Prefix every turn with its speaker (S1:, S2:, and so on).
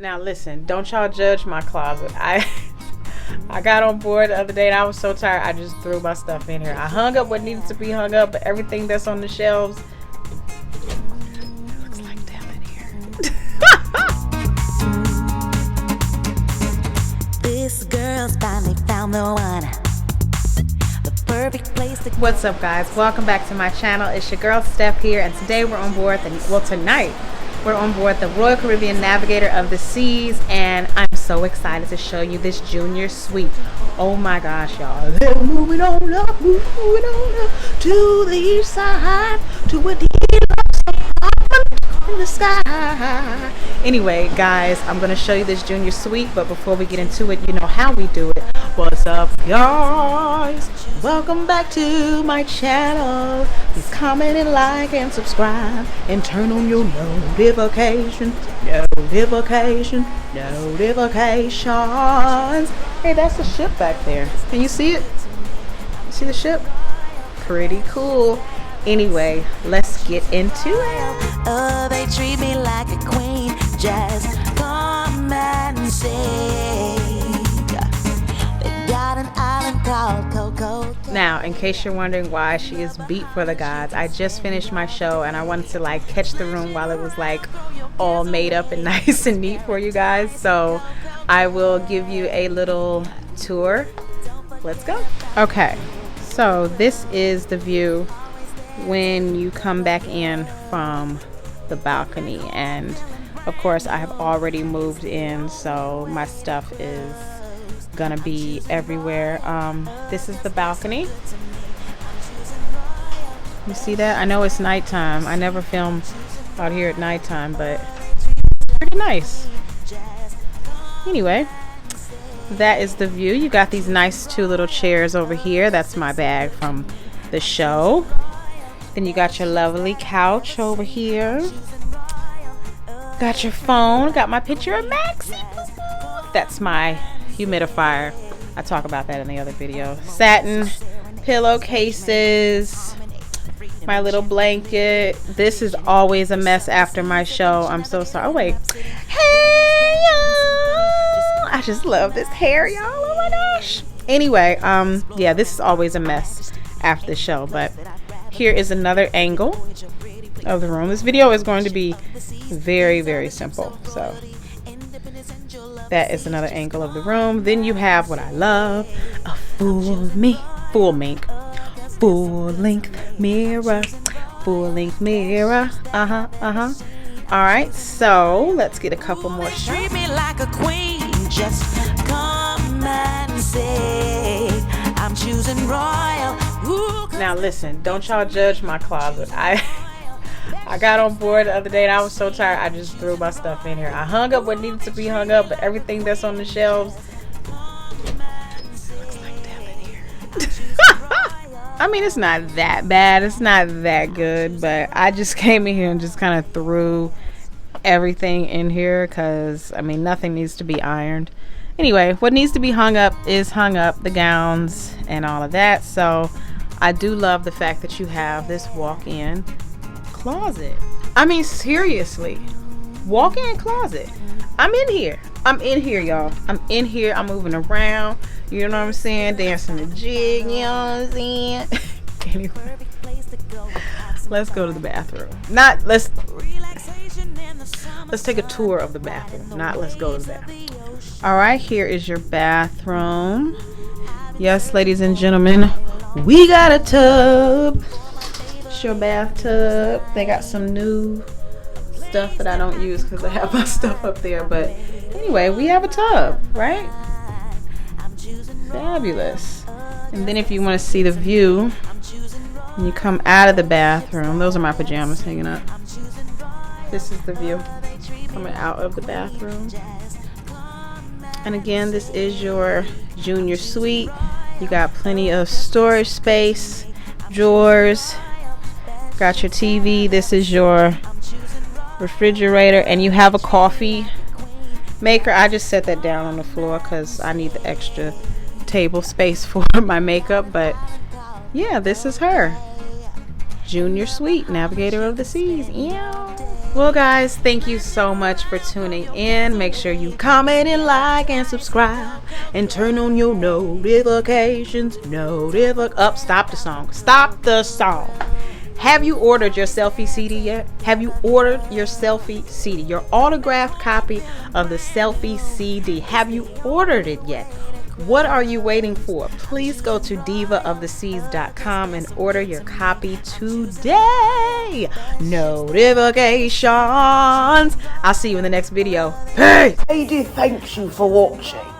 S1: Now listen, don't y'all judge my closet. I got on board the other day and I was so tired I just threw my stuff in here. I hung up what needed to be hung up, but everything that's on the shelves, it looks like death in here.
S2: This girl's finally found the one. The perfect place to.
S1: What's up, guys? Welcome back to my channel. It's your girl Steph here, and today we're on board tonight we're on board the Royal Caribbean Navigator of the Seas, and I'm so excited to show you this junior suite. Oh my gosh, y'all. They're moving on up to the east side to a deluxe apartment in the sky. Anyway, guys, I'm gonna show you this junior suite, but before we get into it, you know how we do it. What's up, guys? Welcome back to my channel. Please comment and like and subscribe and turn on your notifications. Notifications. Hey, that's the ship back there. Can you see it? You see the ship? Pretty cool. Anyway, let's get into it.
S2: Oh, they treat me like a queen. Just come and say they got an island called Coco.
S1: Now, in case you're wondering why she is beat for the gods, I just finished my show and I wanted to like catch the room while it was like all made up and nice and neat for you guys. So I will give you a little tour. Let's go. Okay, so this is the view when you come back in from the balcony, and of course I have already moved in, so my stuff is gonna be everywhere. This is the balcony. You see that? I know it's nighttime. I never film out here at nighttime, but it's pretty nice. Anyway, that is the view. You got these nice two little chairs over here. That's my bag from the show. Then you got your lovely couch over here. Got your phone. Got my picture of Maxie. That's my humidifier. I talk about that in the other video. Satin pillowcases. My little blanket. This is always a mess after my show. I'm so sorry. Oh, wait. Hey, y'all. I just love this hair, y'all. Oh, my gosh. Anyway, yeah, this is always a mess after the show, but here is another angle of the room. This video is going to be very, very simple. So that is another angle of the room. Then you have what I love, a full length mirror. All right, so let's get a couple more shots.
S2: Treat me like a queen. Just come and say I'm choosing royal.
S1: Now listen, don't y'all judge my closet. I got on board the other day and I was so tired I just threw my stuff in here. I hung up what needed to be hung up, but everything that's on the shelves, it looks like death in here. I mean, it's not that bad, it's not that good, but I just came in here and just kind of threw everything in here because I mean nothing needs to be ironed. Anyway, what needs to be hung up is hung up, the gowns and all of that. So I do love the fact that you have this walk-in closet. I mean, seriously, walk-in closet. I'm in here, y'all. I'm in here. I'm moving around, you know what I'm saying, dancing the jig, you know what I'm saying. Anyway, let's go to the bathroom. Let's take a tour of the bathroom, not let's go to the bathroom. All right, here is your bathroom. Yes, ladies and gentlemen, we got a tub. It's your bathtub. They got some new stuff that I don't use because I have my stuff up there, but anyway, we have a tub, right? Fabulous. And then if you want to see the view, when you come out of the bathroom, those are my pajamas hanging up. This is the view coming out of the bathroom. And again, this is your junior suite. You got plenty of storage space, drawers, got your TV. This is your refrigerator, and you have a coffee maker. I just set that down on the floor because I need the extra table space for my makeup. But yeah, this is her junior suite, Navigator of the Seas. Yeah. Well, guys, thank you so much for tuning in. Make sure you comment and like and subscribe and turn on your notifications. Stop the song. Stop the song. Have you ordered your selfie CD yet? Have you ordered your selfie CD, your autographed copy of the selfie CD? Have you ordered it yet? What are you waiting for? Please go to divaoftheseas.com and order your copy today. Notifications. I'll see you in the next video. Peace.
S3: Lady, thanks you for watching.